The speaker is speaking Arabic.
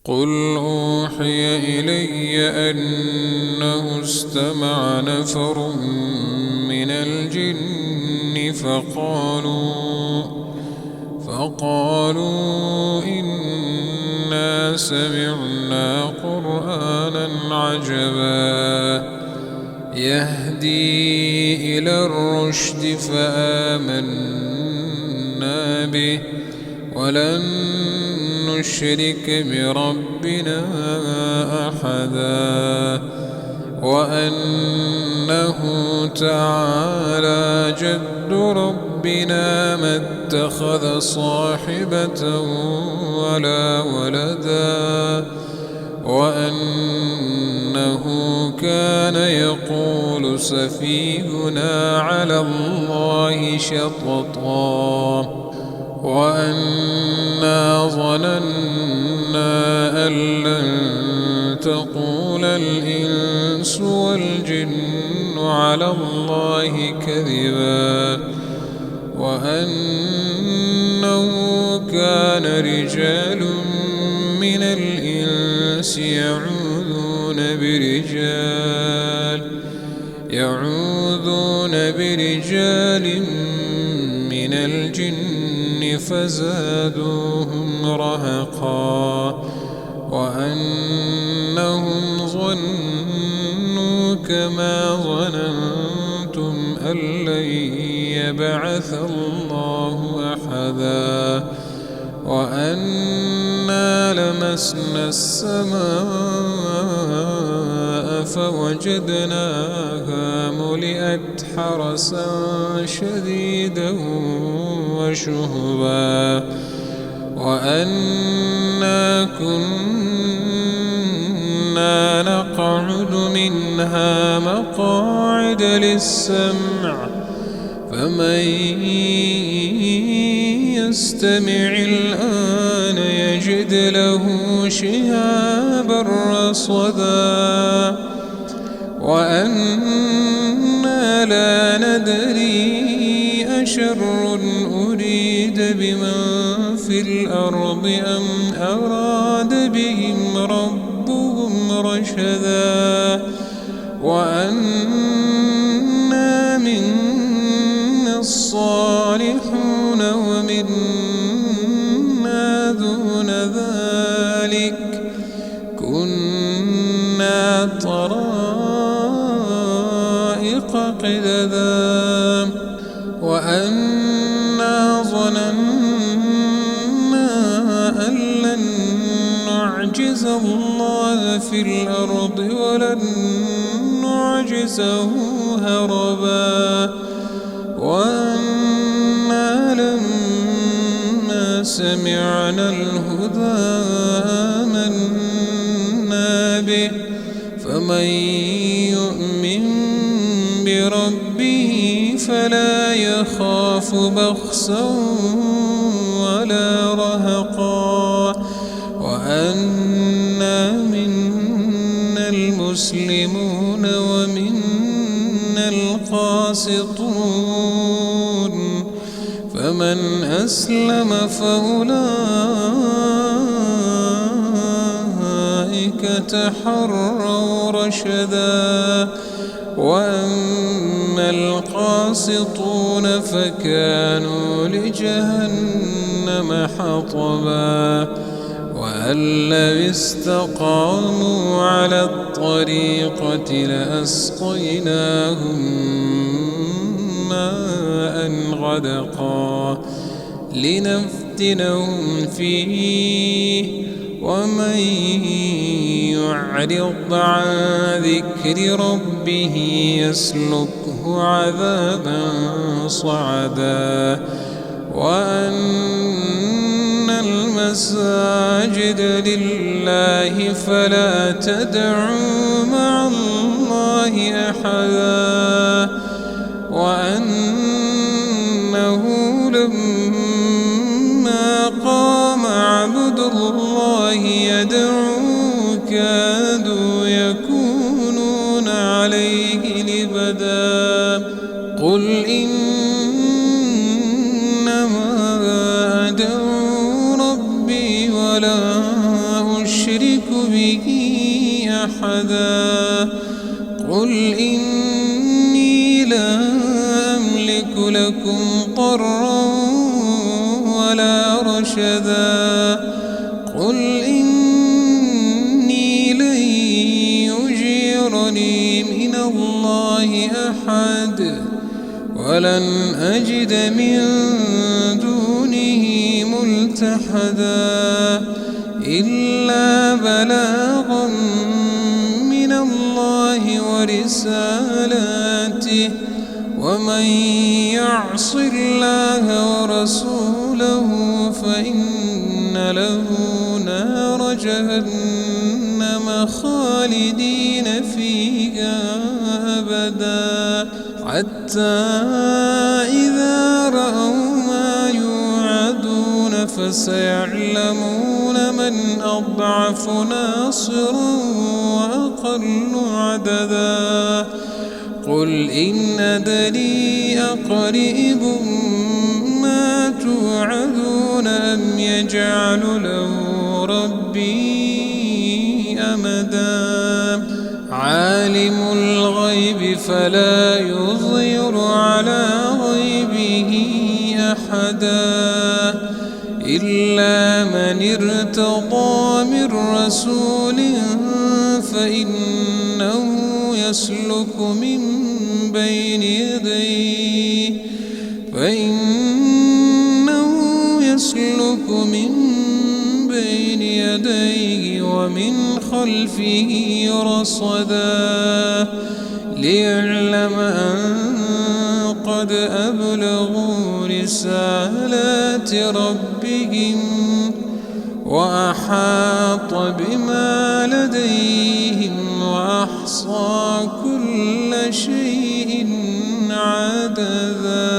قل أوحي إلي أنه استمع نفر من الجن فقالوا إنا سمعنا قرآنا عجبا يهدي إلى الرشد فآمنا به ولن نشرك بربنا أحدا وأنه تعالى جد ربنا ما اتخذ صاحبة ولا ولدا وأنه كان يقول سفيهنا على الله شططا وأنا ظننا أن لن تقول الإنس والجن على الله كذبا وأنه كان رجال من الإنس يعوذون برجال من الجن فزادوهم رهقا وأنهم ظنوا كما ظننتم أن لن يبعث الله أحدا وأنا لمسنا السماء فوجدناها ملئت حرسا شديدا وشهبا وأنا كنا نقعد منها مقاعد للسمع فمن يستمع الآن يجد له شهابا رصدا وأنا لا ندري أشر أريد بمن في الأرض أم أراد بهم ربهم رشدا وأنا منا الصالحون ومنا دون ذلك كنا طرائق قددا وأنا ظننا أن لن نعجز الله في الأرض ولن نعجزه هربا وأنا لما سمعنا الهدى آمنا به فمن يؤمن بربه فلا يخاف بخسا ولا رهقا وأنا منا المسلمون ومنا القاسطون فمن أسلم فأولئك تحروا رشدا وأما القاسطون فكانوا لجهنم حطبا وأن لو استقاموا على الطريقة لأسقيناهم ماء غدقا لنفتنهم فيه ومن يعرض عن ذكر ربه يسلكه عذابا صعدا وأن المساجد لله فلا تدعوا مع الله أحدا وأنه لما قام عبد الله يدعو كادوا يكونون عليه لبدا قل إنما أدعو ربي ولا أشرك به أحدا قل إني لا أملك لكم ضرا ولا رشدا قل إني لن يجيرني من الله أحد ولن أجد من دونه ملتحدا إلا بلاغا من الله ورسالاته ومن يعص الله ورسوله فإن له نار جهنم خالدين فيها أبدا حتى إذا رأوا ما يوعدون فسيعلمون من أضعف ناصرا وأقل عددا قل إن أدري أقريب ما توعدون أم يجعل له ربي أمدا عالم الغيب فلا يظهر على غيبه أحدا إلا من ارتضى من رسول فإنه يسلك من بين يديه ومن خلفه رصدا ليعلم أن قد أبلغوا رسالات ربهم وأحاط بما لديهم وأحصى كل شيء عددا.